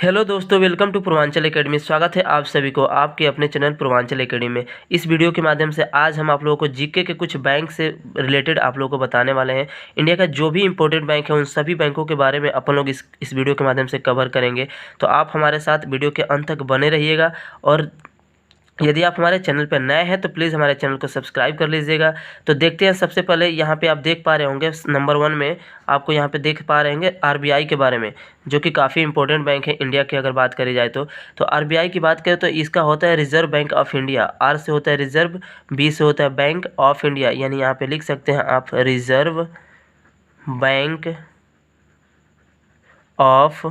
Hello दोस्तों, welcome to Purvanchal academy. स्वागत है आप सभी को आपके अपने चैनल पूर्वांचल एकेडमी में। इस वीडियो के माध्यम से आज हम आप लोगों को जीके के कुछ बैंक से रिलेटेड आप लोगों को बताने वाले हैं। इंडिया का जो भी इंपॉर्टेंट बैंक है उन सभी बैंकों के बारे में अपन लोग इस वीडियो के माध्यम से कवर करेंगे। तो आप हमारे साथ वीडियो के अंत तक बने रहिएगा। और यदि आप हमारे चैनल पर नए हैं तो प्लीज़ हमारे चैनल को सब्सक्राइब कर लीजिएगा। तो देखते हैं, सबसे पहले यहाँ पे आप देख पा रहे होंगे नंबर 1 में आपको यहाँ पे देख पा रहे होंगे आरबीआई के बारे में, जो कि काफ़ी इंपॉर्टेंट बैंक है इंडिया की अगर बात करी जाए तो आरबीआई की बात करें तो इसका होता है Reserve Bank of India. R से होता है रिजर्व, बी से होता है बैंक ऑफ इंडिया, यानी यहाँ पे लिख सकते हैं आप रिजर्व बैंक ऑफ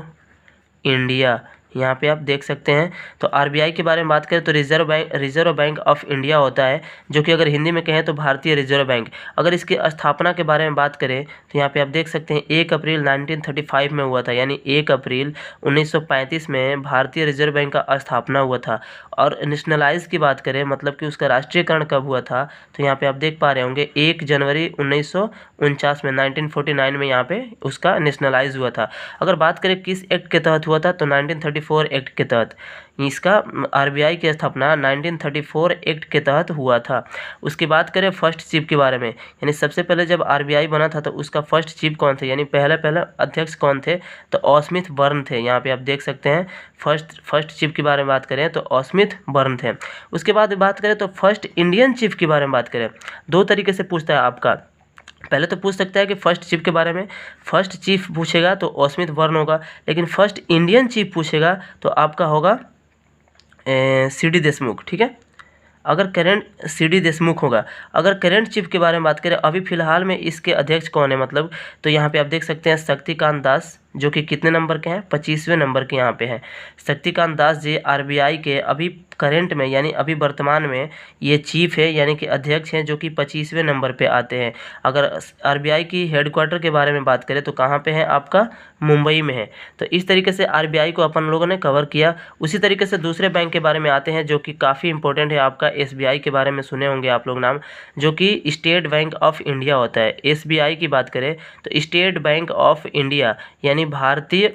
इंडिया। यहाँ पे आप देख सकते हैं। तो आरबीआई के बारे में बात करें तो रिजर्व बैंक ऑफ इंडिया होता है, जो कि अगर हिंदी में कहें तो भारतीय रिजर्व बैंक। अगर इसकी स्थापना के बारे में बात करें तो यहाँ पे आप देख सकते हैं 1 अप्रैल 1935 में हुआ था, यानी 1 अप्रैल 1935 में भारतीय रिजर्व बैंक का स्थापना हुआ था। और नेशनलाइज की बात करें, मतलब कि उसका राष्ट्रीयकरण कब हुआ था, तो यहाँ पे आप देख पा रहे होंगे 1 जनवरी 1949 में 1949 में यहाँ पे उसका नेशनलाइज हुआ था। अगर बात करें किस एक्ट के तहत हुआ था तो 1934 एक्ट के तहत इसका आरबीआई की स्थापना 1934 एक्ट के तहत हुआ था। उसकी बात करें फर्स्ट चीफ के बारे में, यानी सबसे पहले जब आरबीआई बना था तो उसका फर्स्ट चीफ कौन थे, यानी पहले अध्यक्ष कौन थे, तो ऑस्मिथ बर्न थे। यहाँ पे आप देख सकते हैं फर्स्ट चीफ के बारे में बात करें तो ऑस्मिथ बर्न थे। उसके बाद बात करें तो फर्स्ट इंडियन चीफ के बारे में बात करें, दो तरीके से पूछता है आपका। पहले तो पूछ सकता है कि फर्स्ट चीफ के बारे में, फर्स्ट चीफ पूछेगा तो ऑस्मिथ बर्न होगा, लेकिन फर्स्ट इंडियन चीफ पूछेगा तो आपका होगा सीडी देशमुख। ठीक है, अगर करंट सीडी देशमुख होगा। अगर करंट चीफ के बारे में बात करें, अभी फिलहाल में इसके अध्यक्ष कौन है, मतलब तो यहाँ पे आप देख सकते हैं शक्तिकांत दास, जो कि कितने नंबर के हैं, 25वें नंबर के यहाँ पे हैं। शक्तिकांत दास जी आरबीआई के अभी करंट में, यानी अभी वर्तमान में ये चीफ है, यानी कि अध्यक्ष हैं, जो कि 25वें नंबर पे आते हैं। अगर आरबीआई की हेडक्वार्टर के बारे में बात करें तो कहाँ पे है, आपका मुंबई में है। तो इस तरीके से आरबीआई को अपन लोगों ने कवर किया। उसी तरीके से दूसरे बैंक के बारे में आते हैं, जो कि काफ़ी इंपॉर्टेंट है। आपका एसबीआई के बारे में सुने होंगे आप लोग नाम, जो कि स्टेट बैंक ऑफ इंडिया होता है। एसबीआई की बात करें तो स्टेट बैंक ऑफ इंडिया, यानी भारतीय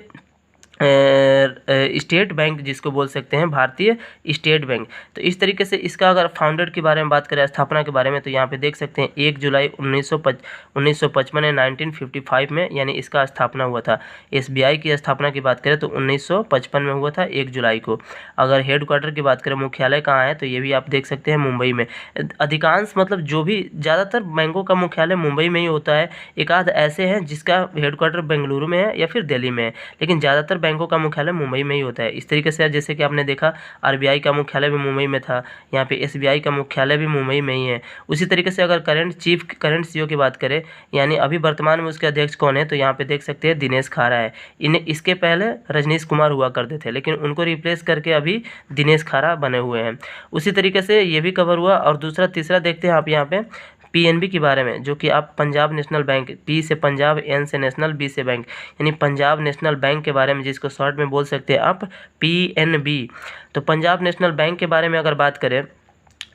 स्टेट बैंक जिसको बोल सकते हैं, भारतीय स्टेट बैंक। तो इस तरीके से इसका अगर फाउंडर के बारे में बात करें, स्थापना के बारे में, तो यहाँ पे देख सकते हैं 1 जुलाई 1955 या 1955 में, यानी इसका स्थापना हुआ था। एसबीआई की स्थापना की बात करें तो 1955 में हुआ था 1 जुलाई को। अगर हेड क्वार्टर की बात करें, मुख्यालय कहाँ है, तो ये भी आप देख सकते हैं मुंबई में। अधिकांश मतलब जो भी ज़्यादातर बैंकों का मुख्यालय मुंबई में ही होता है। एक आध ऐसे हैं जिसका हेड क्वार्टर बेंगलुरु में है या फिर दिल्ली में है, लेकिन ज़्यादातर बैंकों का मुख्यालय मुंबई में ही होता है। इस तरीके से जैसे कि आपने देखा आरबीआई का मुख्यालय भी मुंबई में था, यहाँ पे एसबीआई का मुख्यालय भी मुंबई में ही है। उसी तरीके से अगर करंट सीईओ की बात करें, यानी अभी वर्तमान में उसके अध्यक्ष कौन है, तो यहाँ पे देख सकते हैं दिनेश खारा है। इसके पहले रजनीश कुमार हुआ करते थे, लेकिन उनको रिप्लेस करके अभी दिनेश खारा बने हुए हैं। उसी तरीके से ये भी कवर हुआ। और दूसरा तीसरा देखते हैं आप यहाँ पे पीएनबी के बारे में, जो कि आप पंजाब नेशनल बैंक, पी से पंजाब, एन से नेशनल, बी से बैंक, यानी पंजाब नेशनल बैंक के बारे में, जिसको शॉर्ट में बोल सकते हैं आप पीएनबी। तो पंजाब नेशनल बैंक के बारे में अगर बात करें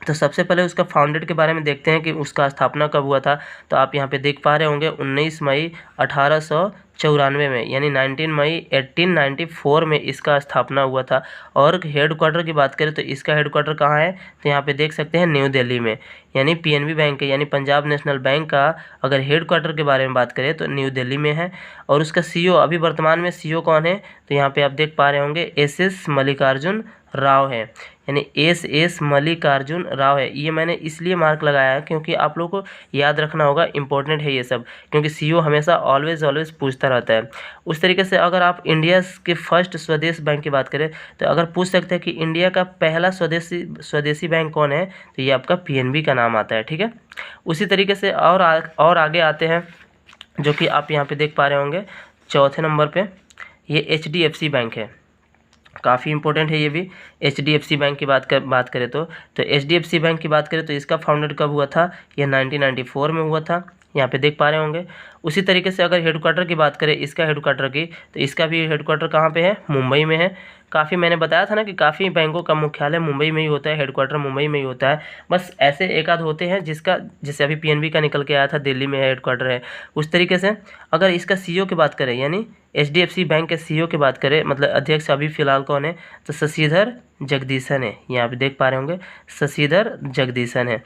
तो सबसे पहले उसका फाउंडेड के बारे में देखते हैं कि उसका स्थापना कब हुआ था। तो आप यहाँ पे देख पा रहे होंगे 19 मई 1894 में, यानी 19 मई 1894 में इसका स्थापना हुआ था। और हेड क्वार्टर की बात करें तो इसका हेड क्वार्टर कहाँ है, तो यहाँ पे देख सकते हैं न्यू दिल्ली में, यानी पीएनबी बैंक है, यानी पंजाब नेशनल बैंक का अगर हेड क्वार्टर के बारे में बात करें तो न्यू दिल्ली में है। और उसका सीईओ, अभी वर्तमान में सीईओ कौन है, तो यहाँ पे आप देख पा रहे होंगे एस मल्लिकार्जुन राव है, यानी एस मल्लिकार्जुन राव है। ये मैंने इसलिए मार्क लगाया है क्योंकि आप लोगों को याद रखना होगा, इंपॉर्टेंट है ये सब, क्योंकि सीईओ हमेशा ऑलवेज पूछता रहता है। उस तरीके से अगर आप इंडिया के फर्स्ट स्वदेश बैंक की बात करें तो अगर पूछ सकते हैं कि इंडिया का पहला स्वदेशी बैंक कौन है, तो ये आपका पीएनबी का नाम आता है। ठीक है, उसी तरीके से और आगे आते हैं, जो कि आप यहाँ पे देख पा रहे होंगे चौथे नंबर पे ये एचडीएफसी बैंक है। काफ़ी इंपॉर्टेंट है ये भी। एचडीएफसी बैंक की बात करें तो एचडीएफसी बैंक की बात करें तो इसका फाउंडेड कब हुआ था, ये 1994 में हुआ था, यहाँ पे देख पा रहे होंगे। उसी तरीके से अगर हेडक्वार्टर की बात करें इसका हेडक्वार्टर की, तो इसका भी हेडक्वार्टर कहाँ पे है, मुंबई में है। काफ़ी मैंने बताया था ना कि काफ़ी बैंकों का मुख्यालय मुंबई में ही होता है, हेडक्वार्टर मुंबई में ही होता है। बस ऐसे एक आध होते हैं जिसका, जैसे अभी पीएनबी का निकल के आया था दिल्ली में हेडक्वार्टर है, उस तरीके से। अगर इसका सीईओ की बात करें, यानी एचडीएफसी बैंक के सीईओ की बात करें, मतलब अध्यक्ष अभी फिलहाल कौन है, तो शशिधर जगदीशन है। यहाँ पे देख पा रहे होंगे शशिधर जगदीशन है।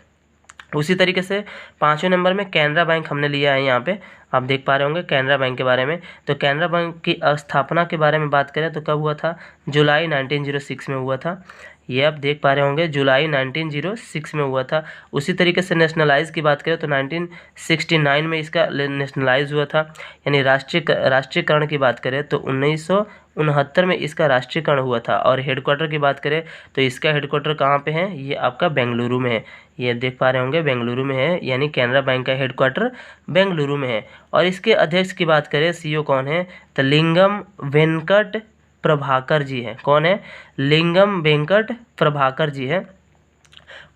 उसी तरीके से 5वें नंबर में कैनरा बैंक हमने लिया है। यहाँ पे आप देख पा रहे होंगे कैनरा बैंक के बारे में। तो कैनरा बैंक की स्थापना के बारे में बात करें तो कब हुआ था, जुलाई 1906 में हुआ था। ये आप देख पा रहे होंगे जुलाई 1906 में हुआ था। उसी तरीके से नेशनलाइज की बात करें तो 1969 में इसका नेशनलाइज हुआ था। यानी राष्ट्रीयकरण की बात करें तो 1969 में इसका राष्ट्रीयकरण हुआ था। और हेडक्वार्टर की बात करें तो इसका हेडक्वार्टर कहाँ पे है, ये आपका बेंगलुरु में है। ये देख पा रहे होंगे बेंगलुरु में है, यानी कैनरा बैंक का हेडक्वार्टर बेंगलुरु में है। और इसके अध्यक्ष की बात करें, सीईओ कौन है, तो लिंगम वेंकट प्रभाकर जी है। कौन है, लिंगम वेंकट प्रभाकर जी है।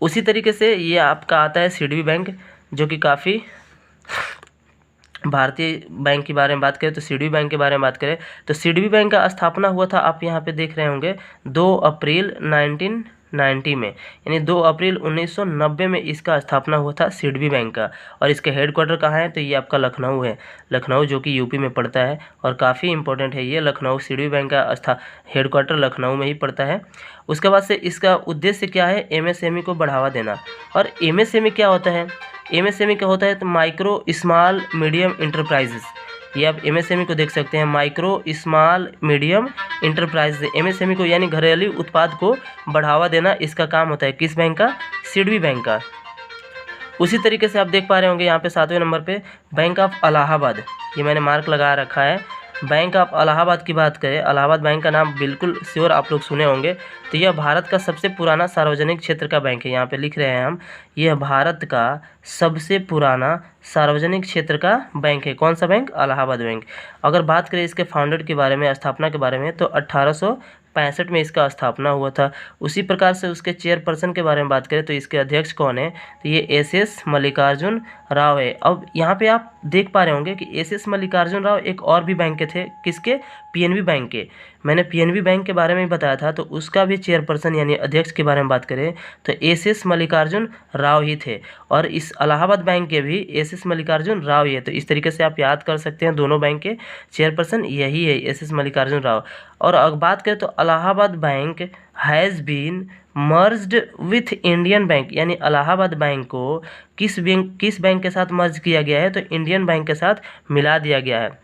उसी तरीके से ये आपका आता है सिडबी बैंक, जो कि काफ़ी भारतीय बैंक के बारे में बात करें तो सिडबी बैंक के बारे में बात करें तो सिडबी बैंक का स्थापना हुआ था, आप यहाँ पे देख रहे होंगे 2 अप्रैल 1990 में, यानी 2 अप्रैल 1990 में इसका स्थापना हुआ था सिडबी बैंक का। और इसका हेडक्वार्टर कहाँ है, तो ये आपका लखनऊ है, लखनऊ जो कि यूपी में पड़ता है और काफ़ी इंपॉर्टेंट है ये लखनऊ। सिडबी बैंक का हेडक्वार्टर लखनऊ में ही पड़ता है। उसके बाद से इसका उद्देश्य क्या है, एमएसएमई को बढ़ावा देना। और एमएसएमई क्या होता है, एमएसएमई क्या होता है, तो माइक्रो स्मॉल मीडियम इंटरप्राइजेस। ये आप एमएसएमई को देख सकते हैं, micro small medium enterprises. MSME को यानी घरेलू उत्पाद को बढ़ावा देना इसका काम होता है, किस बैंक का, सिडबी बैंक का। उसी तरीके से आप देख पा रहे होंगे यहाँ पे 7वें नंबर पे बैंक ऑफ इलाहाबाद, ये मैंने मार्क लगा रखा है। बैंक ऑफ इलाहाबाद की बात करें, इलाहाबाद बैंक का नाम बिल्कुल श्योर आप लोग सुने होंगे। तो यह भारत का सबसे पुराना सार्वजनिक क्षेत्र का बैंक है, यहाँ पे लिख रहे हैं हम, यह भारत का सबसे पुराना सार्वजनिक क्षेत्र का बैंक है। कौन सा बैंक, इलाहाबाद बैंक। अगर बात करें इसके फाउंडर के बारे में, स्थापना के बारे में, तो 1865 में इसका स्थापना हुआ था। उसी प्रकार से उसके चेयरपर्सन के बारे में बात करें तो इसके अध्यक्ष कौन है, तो ये एस मल्लिकार्जुन राव है। अब यहाँ पे आप देख पा रहे होंगे कि एस मल्लिकार्जुन राव एक और भी बैंक के थे, किसके, पीएनबी बैंक के। मैंने पीएनबी बैंक के बारे में बताया था, तो उसका भी चेयरपर्सन यानी अध्यक्ष के बारे में बात करें तो एस मल्लिकार्जुन राव ही थे। और इस इलाहाबाद बैंक के भी एस मल्लिकार्जुन राव ही है। तो इस तरीके से आप याद कर सकते हैं, दोनों बैंक के चेयरपर्सन यही है, एस मल्लिकार्जुन राव। और अगर बात करें तो Allahabad Bank has been merged with Indian Bank, यानी इलाहाबाद बैंक को किस बैंक के साथ मर्ज किया गया है, तो इंडियन बैंक के साथ मिला दिया गया है।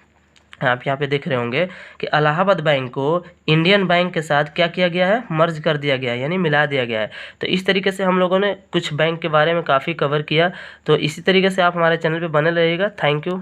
आप यहाँ पे देख रहे होंगे कि इलाहाबाद बैंक को इंडियन बैंक के साथ क्या किया गया है, मर्ज कर दिया गया है, यानी मिला दिया गया है। तो इस तरीके से हम लोगों ने कुछ बैंक के बारे में काफ़ी कवर किया। तो इसी तरीके से आप हमारे चैनल पे बने रहिएगा। Thank you.